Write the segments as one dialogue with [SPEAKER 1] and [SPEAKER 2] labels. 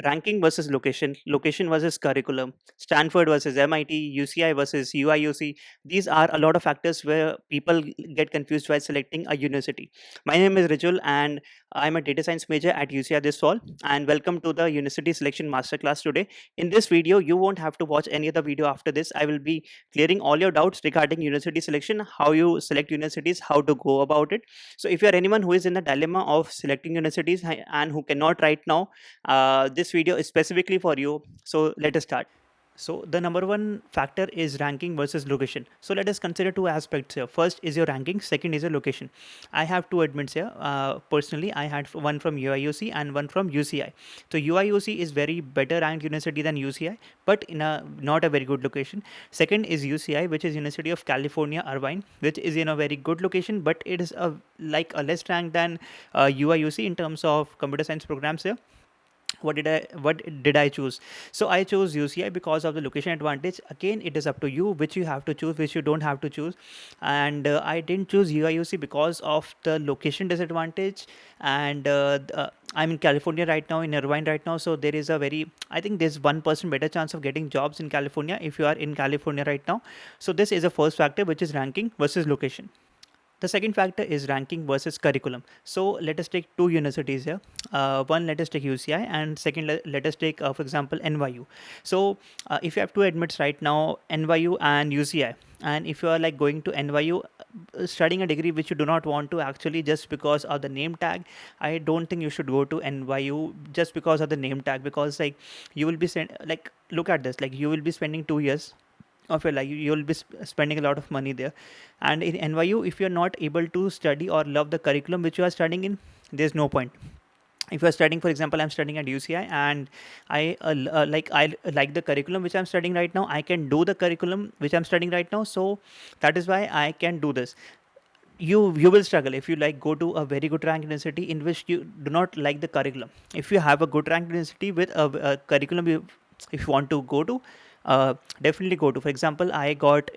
[SPEAKER 1] Ranking versus location, location versus curriculum, Stanford versus MIT, UCI versus UIUC. These are a lot of factors where people get confused while selecting a university. My name is Rijul and I'm a data science major at UCI this fall. And welcome to the University Selection Masterclass today. In this video, you won't have to watch any other video after this. I will be clearing all your doubts regarding university selection, how you select universities, how to go about it. So if you are anyone who is in the dilemma of selecting universities and who cannot right now, this video is specifically for you. So let us start. So the number one factor is ranking versus location. So let us consider two aspects here. First is your ranking, second is your location. I have two admits here. Personally, I had one from UIUC and one from UCI. So UIUC is very better ranked university than UCI, but in a not a very good location. Second is UCI, which is University of California, Irvine, which is in a very good location, but it is a less ranked than UIUC in terms of computer science programs here. What did I choose? So I chose UCI because of the location advantage. Again, it is up to you which you have to choose, which you don't have to choose. And I didn't choose UIUC because of the location disadvantage. And I'm in California right now, in Irvine right now, so there is a very, I think there's 1% better chance of getting jobs in California if you are in California right now. So this is a first factor, which is ranking versus location. The second factor is ranking versus curriculum. So let us take two universities here. One, let us take UCI, and second, let us take, for example, NYU. So if you have two admits right now, NYU and UCI, and if you are like going to NYU, studying a degree which you do not want to actually just because of the name tag, I don't think you should go to NYU just because of the name tag, because like you will be like, look at this, like you will be spending 2 years of your life, you'll be spending a lot of money there. And in NYU, if you're not able to study or love the curriculum which you are studying in, there's no point. If you're studying, for example, I'm studying at UCI and I like the curriculum which I'm studying right now, I can do the curriculum which I'm studying right now, so that is why I can do this. You will struggle if you like go to a very good ranked university in which you do not like the curriculum. If you have a good ranked university with a curriculum if you want to go to, definitely go to. For example, I got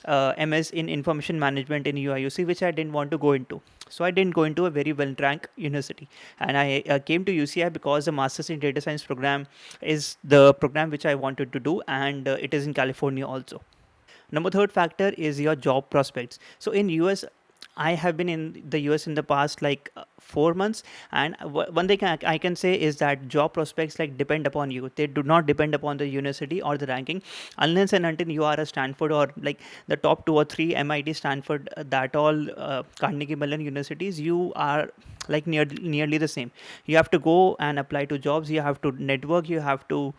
[SPEAKER 1] MS in information management in UIUC, which I didn't want to go into, so I didn't go into a very well ranked university, and I came to UCI because the masters in data science program is the program which I wanted to do, and it is in California also. Number third factor is your job prospects. So in US, I have been in the US in the past like 4 months, and one thing I can say is that job prospects like depend upon you. They do not depend upon the university or the ranking, unless and until you are a Stanford or like the top two or three, MIT, Stanford, that all Carnegie Mellon universities. You are like nearly the same. You have to go and apply to jobs. You have to network. You have to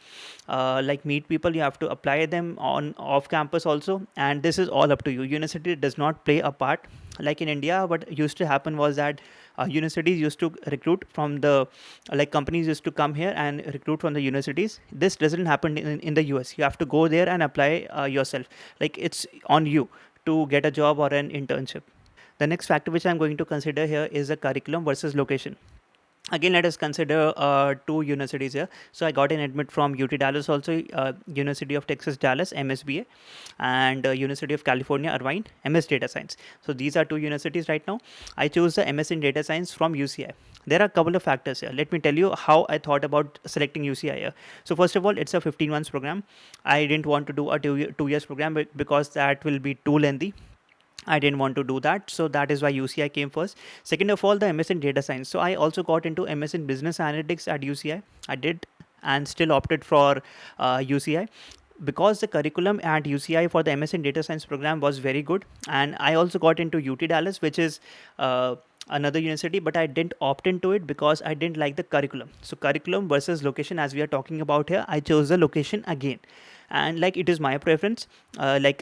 [SPEAKER 1] like meet people. You have to apply them on off campus also, and this is all up to you. University does not play a part. Like in India, what used to happen was that universities used to recruit from the, like companies used to come here and recruit from the universities. This doesn't happen in the US. You have to go there and apply yourself. Like it's on you to get a job or an internship. The next factor which I'm going to consider here is the curriculum versus location. Again, let us consider two universities here. So I got an admit from UT Dallas also, University of Texas Dallas, MSBA, and University of California Irvine, MS Data Science. So these are two universities right now. I chose the MS in Data Science from UCI. There are a couple of factors here. Let me tell you how I thought about selecting UCI here. So first of all, it's a 15 months program. I didn't want to do a 2 years program because that will be too lengthy. I didn't want to do that, so that is why UCI came first. Second of all, the MS in data science. So I also got into MS in business analytics at UCI. I did, and still opted for UCI because the curriculum at UCI for the MS in data science program was very good. And I also got into UT Dallas, which is another university, but I didn't opt into it because I didn't like the curriculum. So curriculum versus location, as we are talking about here, I chose the location again. And like it is my preference, you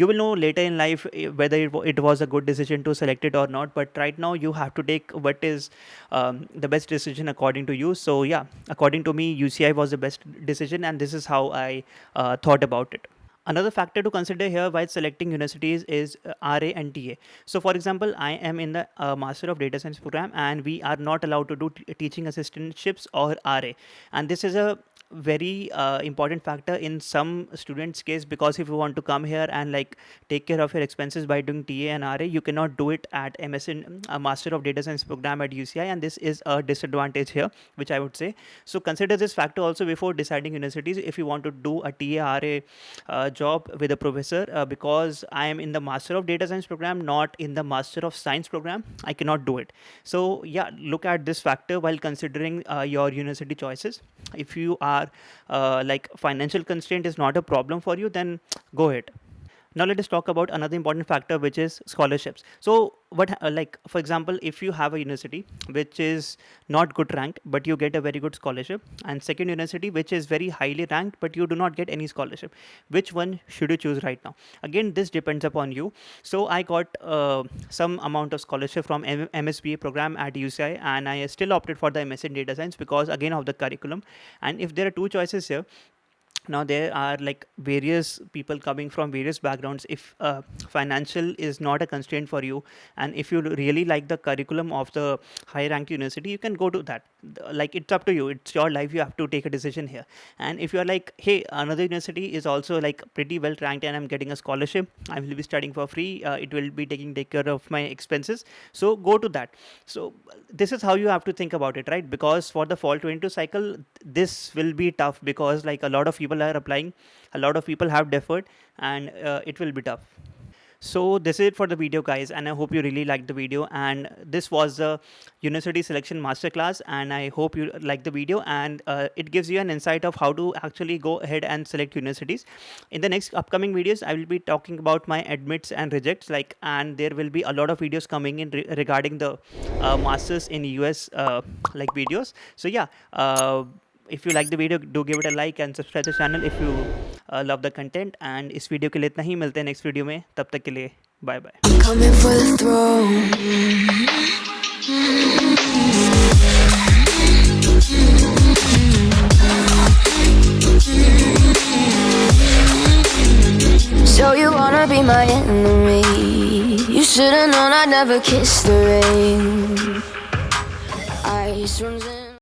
[SPEAKER 1] will know later in life whether it was a good decision to select it or not, but right now you have to take what is the best decision according to you. So yeah, according to me, UCI was the best decision, and this is how I thought about it. Another factor to consider here while selecting universities is RA and TA. So, for example, I am in the Master of Data Science program, and we are not allowed to do teaching assistantships or RA. And this is a very important factor in some students case, because if you want to come here and like take care of your expenses by doing TA and RA, you cannot do it at MSN, a Master of Data Science program at UCI, and this is a disadvantage here, which I would say. So consider this factor also before deciding universities. If you want to do a TA RA job with a professor, because I am in the Master of Data Science program, not in the Master of Science program, I cannot do it. So yeah, look at this factor while considering your university choices. If you are like financial constraint is not a problem for you, then go ahead. Now let us talk about another important factor, which is scholarships. So like for example, if you have a university which is not good ranked but you get a very good scholarship, and second university which is very highly ranked but you do not get any scholarship, which one should you choose right now? Again, this depends upon you. So I got some amount of scholarship from MSBA program at UCI, and I still opted for the MSc in data science because again of the curriculum. And if there are two choices here, now there are like various people coming from various backgrounds. If financial is not a constraint for you, and if you really like the curriculum of the high ranked university, you can go to that. Like, it's up to you, it's your life, you have to take a decision here. And if you're like, hey, another university is also like pretty well ranked and I'm getting a scholarship, I will be studying for free, it will be taking take care of my expenses, so go to that. So this is how you have to think about it, right? Because for the fall 22 cycle, this will be tough, because like a lot of people are applying, a lot of people have deferred, and it will be tough. So this is it for the video, guys, and I hope you really liked the video. And this was the university selection masterclass, and I hope you like the video, and it gives you an insight of how to actually go ahead and select universities. In the next upcoming videos, I will be talking about my admits and rejects, like, and there will be a lot of videos coming in regarding the masters in US like videos. So yeah, if you like the video, do give it a like and subscribe to the channel if you love the content. And इस video के लिए इतना ही, मिलते हैं next video में, तब तक के लिए bye bye.
[SPEAKER 2] Coming for the throne. So you wanna be my enemy? You should've known I'd never kiss the rain. Ice runs in